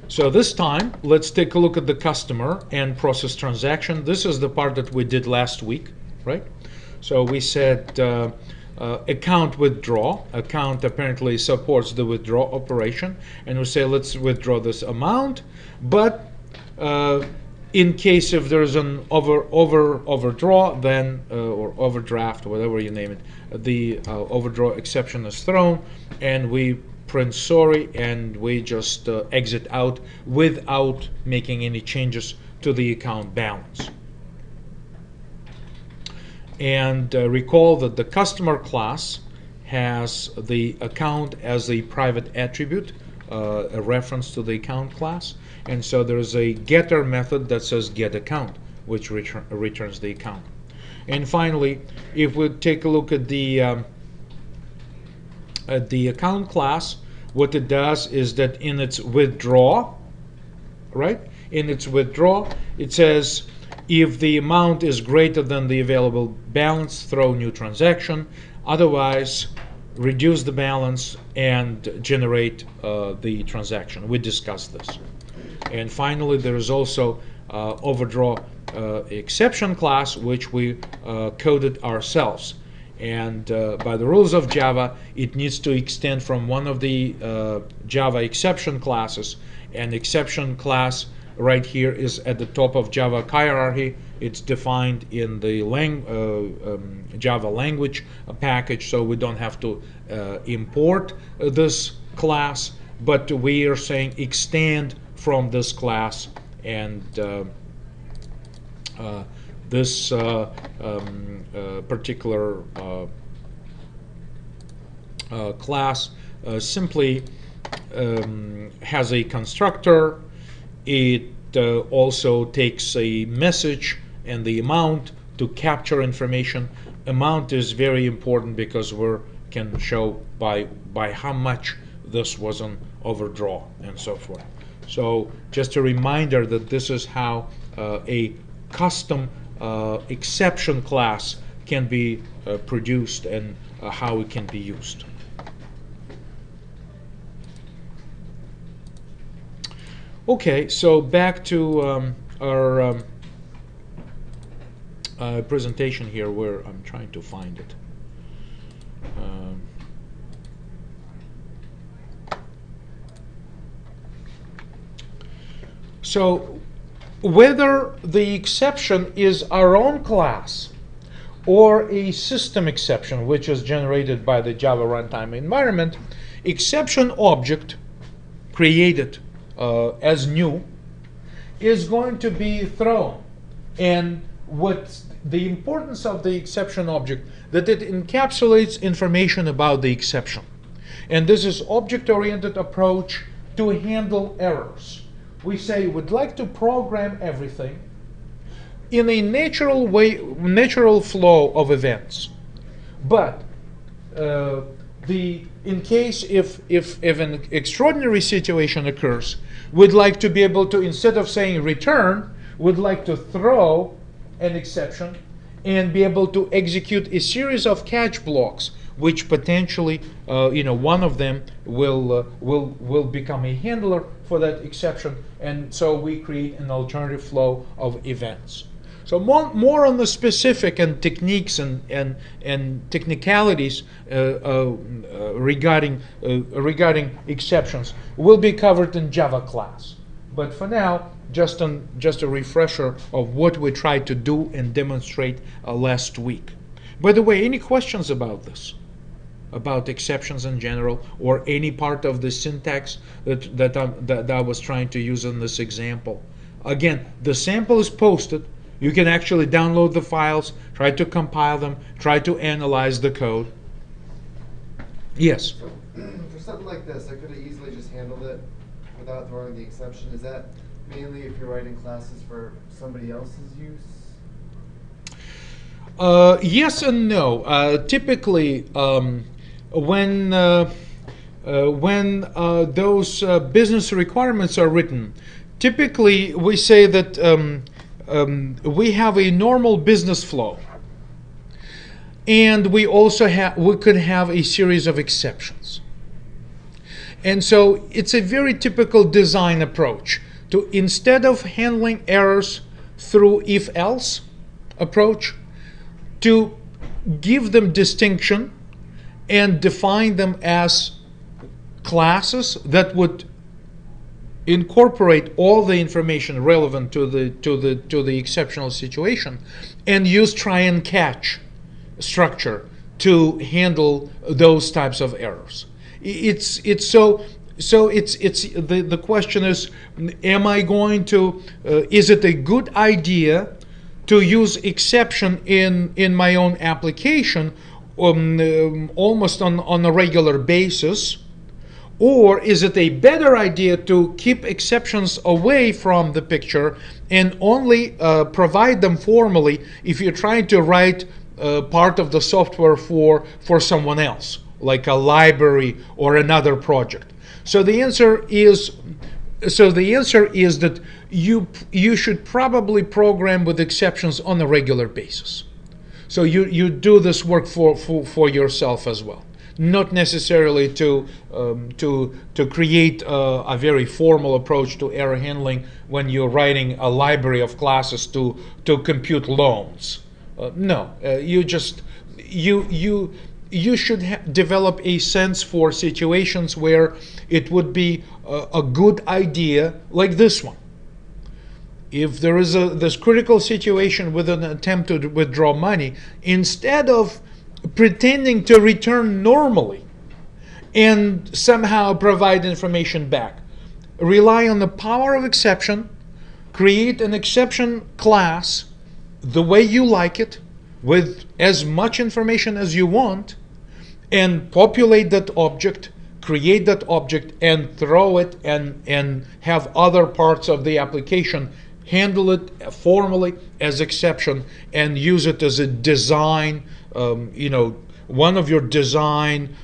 So this time, let's take a look at the customer and process transaction. This is the part that we did last week, right? So we said account withdraw. Account apparently supports the withdraw operation, and we say let's withdraw this amount, but in case if there's an overdraw, then or overdraft, whatever you name it, the overdraw exception is thrown, and we print sorry, and we just exit out without making any changes to the account balance. And recall that the customer class has the account as a private attribute, a reference to the account class. And so there's a getter method that says get account, which returns the account. And finally, if we take a look at the account class, what it does is that in its withdraw, right? In its withdraw, it says if the amount is greater than the available balance, throw new transaction. Otherwise, reduce the balance and generate the transaction. We discussed this. And finally, there is also overdraw exception class, which we coded ourselves. And by the rules of Java, it needs to extend from one of the Java exception classes. And exception class right here is at the top of Java hierarchy. It's defined in the Java language package, so we don't have to import this class, but we are saying extend from this class, and this particular class simply has a constructor. It also takes a message and the amount to capture information. Amount is very important because we can show by how much this was an overdraw and so forth. So just a reminder that this is how a custom exception class can be produced and how it can be used. Okay, so back to our presentation here, where I'm trying to find it. So whether the exception is our own class or a system exception, which is generated by the Java runtime environment, exception object created as new is going to be thrown. And what's the importance of the exception object? That it encapsulates information about the exception. And this is object-oriented approach to handle errors. We say we'd like to program everything in a natural way, natural flow of events. But in case if an extraordinary situation occurs, we'd like to be able to, instead of saying return, we'd like to throw an exception and be able to execute a series of catch blocks, which potentially, one of them will become a handler for that exception, and so we create an alternative flow of events. So more on the specific and techniques and technicalities regarding exceptions will be covered in Java class. But for now, just a refresher of what we tried to do and demonstrate last week. By the way, any questions about this? About exceptions in general, or any part of the syntax that I was trying to use in this example? Again, the sample is posted. You can actually download the files, try to compile them, try to analyze the code. Yes? For something like this, I could have easily just handled it without throwing the exception. Is that mainly if you're writing classes for somebody else's use? Yes and no. Typically, when those business requirements are written, typically we say that we have a normal business flow, and we also we could have a series of exceptions. And so it's a very typical design approach to, instead of handling errors through if-else approach, to give them distinction and define them as classes that would incorporate all the information relevant to the exceptional situation, and use try and catch structure to handle those types of errors. It's so it's the question is, am I going to is it a good idea to use exception in my own application almost on a regular basis? Or is it a better idea to keep exceptions away from the picture and only provide them formally if you're trying to write part of the software for someone else, like a library or another project? So the answer is that you should probably program with exceptions on a regular basis. So you do this work for yourself as well, not necessarily to create a very formal approach to error handling when you're writing a library of classes to compute loans. No, you should develop a sense for situations where it would be a good idea, like this one. If there is this critical situation with an attempt to withdraw money, instead of pretending to return normally and somehow provide information back, rely on the power of exception, create an exception class the way you like it, with as much information as you want, and populate that object, create that object, and throw it, and have other parts of the application handle it formally as exception, and use it as a design, one of your design,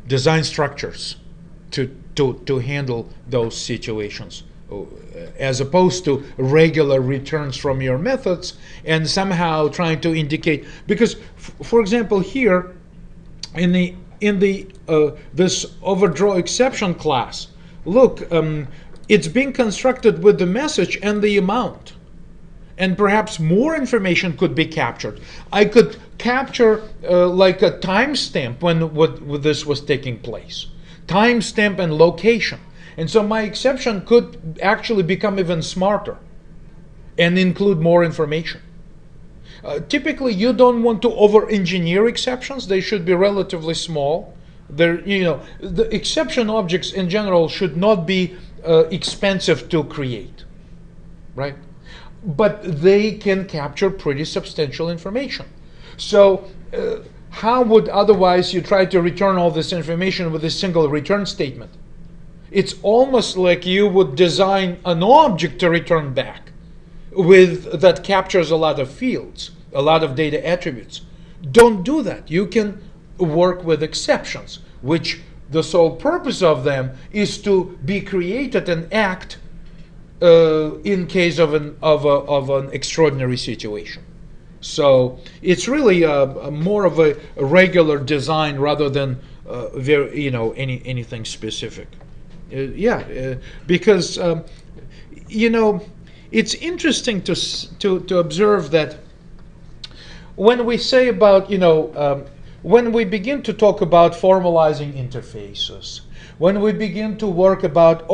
design structures to handle those situations, as opposed to regular returns from your methods and somehow trying to indicate. Because, for example, here in the this overdraw exception class, look, it's being constructed with the message and the amount, and perhaps more information could be captured. I could capture like a timestamp when this was taking place, timestamp and location. And so my exception could actually become even smarter and include more information. Typically, you don't want to over-engineer exceptions. They should be relatively small. The exception objects in general should not be expensive to create, right? But they can capture pretty substantial information. So how would otherwise you try to return all this information with a single return statement? It's almost like you would design an object to return back that captures a lot of fields, a lot of data attributes. Don't do that. You can work with exceptions, which the sole purpose of them is to be created and act in case of an extraordinary situation. So it's really more of a regular design rather than anything specific. Because it's interesting to observe that when we say about when we begin to talk about formalizing interfaces, when we begin to work about,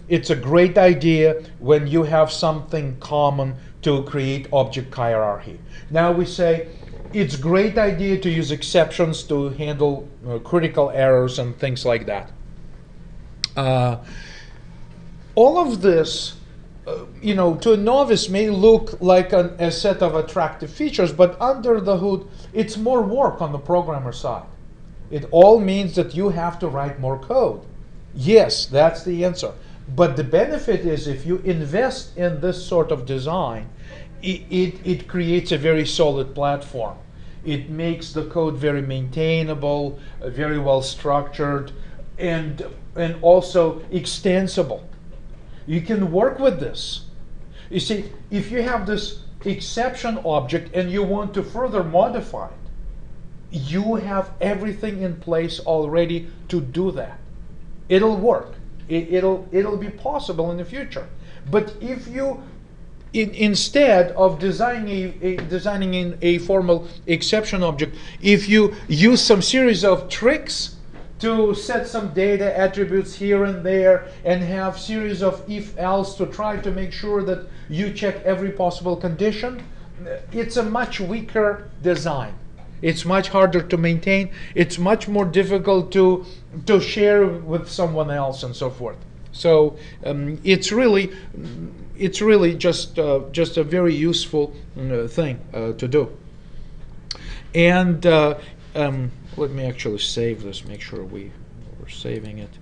it's a great idea when you have something common to create object hierarchy. Now we say it's a great idea to use exceptions to handle critical errors and things like that. All of this, to a novice may look like a set of attractive features, but under the hood, it's more work on the programmer side. It all means that you have to write more code. Yes, that's the answer. But the benefit is, if you invest in this sort of design, it creates a very solid platform. It makes the code very maintainable, very well structured, and also extensible. You can work with this. You see, if you have this exception object and you want to further modify it, you have everything in place already to do that. It'll work. It'll be possible in the future. But if you instead of designing a formal exception object, if you use some series of tricks to set some data attributes here and there and have series of if-else to try to make sure that you check every possible condition, it's a much weaker design. It's much harder to maintain. It's much more difficult to share with someone else and so forth. So it's really just a very useful thing to do. And let me actually save this. Make sure we're saving it.